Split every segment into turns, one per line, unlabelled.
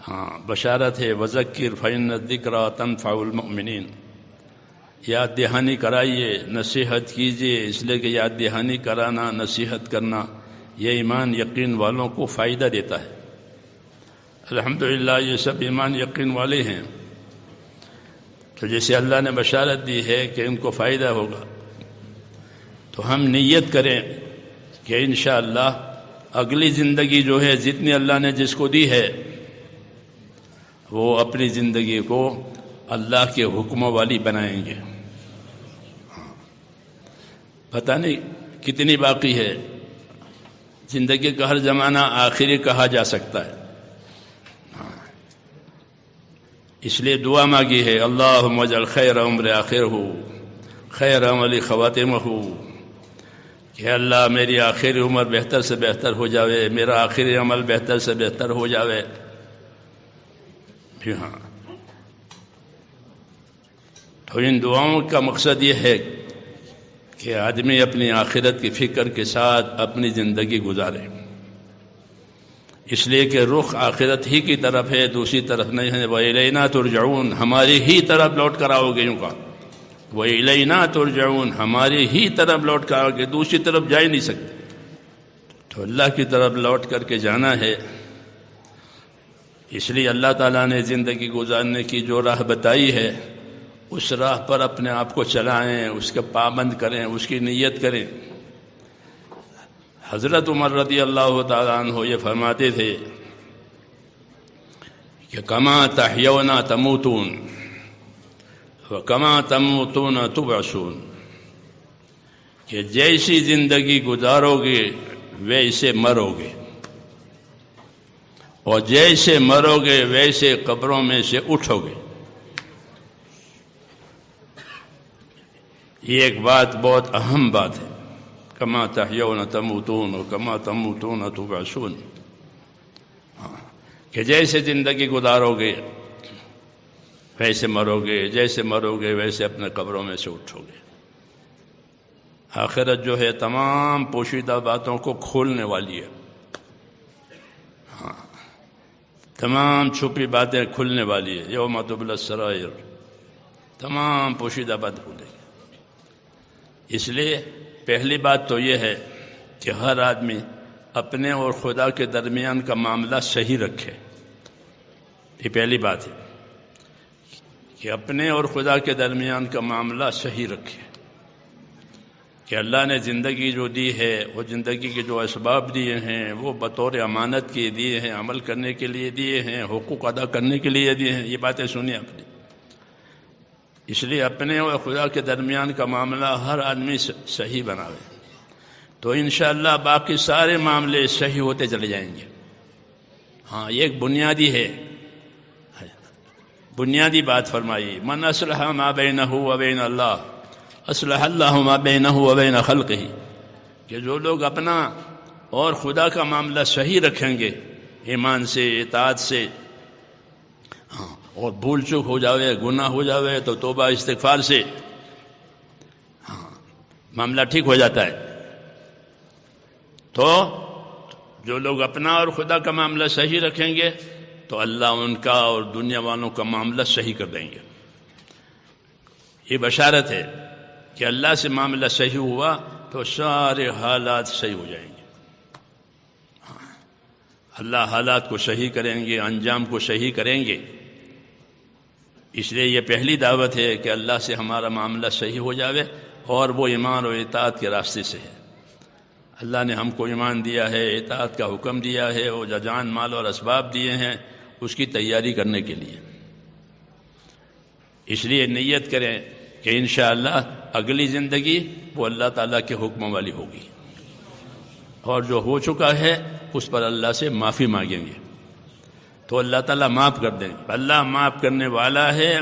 ہاں بشارت ہے، وذکر فإن الذکریٰ تنفع المؤمنین، یاد دہانی کرائیے، نصیحت کیجیے، اس لیے کہ یاد دہانی کرانا، نصیحت کرنا یہ ایمان یقین والوں کو فائدہ دیتا ہے۔ الحمدللہ یہ سب ایمان یقین والے ہیں، تو جیسے اللہ نے بشارت دی ہے کہ ان کو فائدہ ہوگا، تو ہم نیت کریں کہ انشاءاللہ اگلی زندگی جو ہے جتنی اللہ نے جس کو دی ہے وہ اپنی زندگی کو اللہ کے حکموں والی بنائیں گے۔ پتہ نہیں کتنی باقی ہے، زندگی کا ہر زمانہ آخری کہا جا سکتا ہے، اس لیے دعا مانگی ہے، اللہم اجعل خیر عمر آخرہ خیر عمل خواتمہ، کہ اللہ میری آخری عمر بہتر سے بہتر ہو جاوے، میرا آخری عمل بہتر سے بہتر ہو جاوے۔ جی ہاں، تو ان دعاؤں کا مقصد یہ ہے کہ آدمی اپنی آخرت کی فکر کے ساتھ اپنی زندگی گزارے، اس لیے کہ رخ آخرت ہی کی طرف ہے، دوسری طرف نہیں ہے۔ وَإِلَيْنَا تُرْجَعُونَ، ہماری ہی طرف لوٹ کر آؤ گے، یوں کہا وَإِلَيْنَا تُرْجَعُونَ، ہماری ہی طرف لوٹ کر آؤ گے، دوسری طرف جا ہی نہیں سکتے، تو اللہ کی طرف لوٹ کر کے جانا ہے۔ اس لیے اللہ تعالیٰ نے زندگی گزارنے کی جو راہ بتائی ہے اس راہ پر اپنے آپ کو چلائیں، اس کے پابند کریں، اس کی نیت کریں۔ حضرت عمر رضی اللہ تعالیٰ عنہ یہ فرماتے تھے کہ کما تحیون تموتون وکما تموتون تبعثون، کہ جیسی زندگی گزارو گے ویسے مرو گے، اور جیسے مرو گے ویسے قبروں میں سے اٹھو گے۔ یہ ایک بات بہت اہم بات ہے، کما تحیون تموتون وکما تموتون تبعثون، کہ جیسے زندگی گزارو گے ویسے مرو گے، جیسے مرو گے ویسے اپنے قبروں میں سے اٹھو گے۔ آخرت جو ہے تمام پوشیدہ باتوں کو کھولنے والی ہے، تمام چھپی باتیں کھلنے والی ہے۔ یوم تبلی السرائر، تمام پوشیدہ بات کھلے گی۔ اس لیے پہلی بات تو یہ ہے کہ ہر آدمی اپنے اور خدا کے درمیان کا معاملہ صحیح رکھے، یہ پہلی بات ہے کہ اپنے اور خدا کے درمیان کا معاملہ صحیح رکھے، کہ اللہ نے زندگی جو دی ہے، وہ زندگی کے جو اسباب دیے ہیں وہ بطور امانت کے دیے ہیں، عمل کرنے کے لیے دیے ہیں، حقوق ادا کرنے کے لیے دیے ہیں۔ یہ باتیں سنیے اپنی، اس لیے اپنے اور خدا کے درمیان کا معاملہ ہر آدمی صحیح بناوے، تو انشاءاللہ باقی سارے معاملے صحیح ہوتے چلے جائیں گے۔ ہاں، یہ ایک بنیادی ہے، بنیادی بات فرمائی، من اصلح ما بینہ و بین اللہ اصلح اللہ ما بینہ و بین خلقہ، کہ جو لوگ اپنا اور خدا کا معاملہ صحیح رکھیں گے، ایمان سے، اطاعت سے، اور بھول چوک ہو جاوے، گناہ ہو جاوے تو توبہ استغفار سے معاملہ ٹھیک ہو جاتا ہے۔ تو جو لوگ اپنا اور خدا کا معاملہ صحیح رکھیں گے تو اللہ ان کا اور دنیا والوں کا معاملہ صحیح کر دیں گے۔ یہ بشارت ہے کہ اللہ سے معاملہ صحیح ہوا تو سارے حالات صحیح ہو جائیں گے۔ اللہ حالات کو صحیح کریں گے، انجام کو صحیح کریں گے۔ اس لیے یہ پہلی دعوت ہے کہ اللہ سے ہمارا معاملہ صحیح ہو جاوے، اور وہ ایمان اور اطاعت کے راستے سے ہے۔ اللہ نے ہم کو ایمان دیا ہے، اطاعت کا حکم دیا ہے، اور جان مال اور اسباب دیے ہیں اس کی تیاری کرنے کے لیے۔ اس لیے نیت کریں کہ انشاءاللہ اگلی زندگی وہ اللہ تعالیٰ کے حکم والی ہوگی، اور جو ہو چکا ہے اس پر اللہ سے معافی مانگیں گے تو اللہ تعالیٰ معاف کر دیں گے۔ اللہ معاف کرنے والا ہے،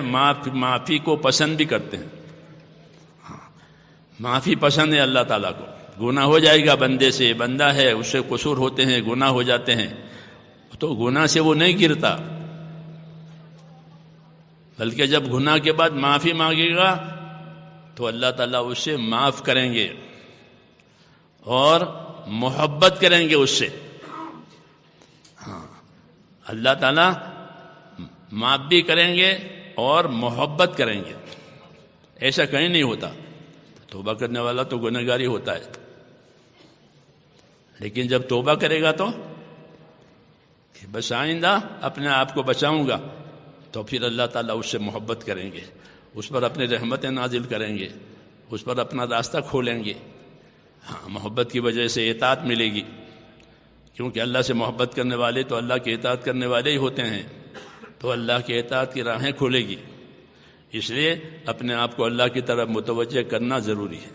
معافی کو پسند بھی کرتے ہیں۔ معافی پسند ہے اللہ تعالیٰ کو۔ گناہ ہو جائے گا بندے سے، بندہ ہے، اس سے قصور ہوتے ہیں، گناہ ہو جاتے ہیں، تو گناہ سے وہ نہیں گرتا، بلکہ جب گناہ کے بعد معافی مانگے گا تو اللہ تعالیٰ اس سے معاف کریں گے اور محبت کریں گے اس سے۔ اللہ تعالیٰ معاف بھی کریں گے اور محبت کریں گے. ایسا کہیں نہیں ہوتا. توبہ کرنے والا تو گنہگار ہی ہوتا ہے، لیکن جب توبہ کرے گا تو کہ بس آئندہ اپنے آپ کو بچاؤں گا، تو پھر اللہ تعالیٰ اس سے محبت کریں گے، اس پر اپنے رحمتیں نازل کریں گے، اس پر اپنا راستہ کھولیں گے. ہاں، محبت کی وجہ سے اطاعت ملے گی، کیونکہ اللہ سے محبت کرنے والے تو اللہ کی اطاعت کرنے والے ہی ہوتے ہیں، تو اللہ کی اطاعت کی راہیں کھولے گی. اس لیے اپنے آپ کو اللہ کی طرف متوجہ کرنا ضروری ہے.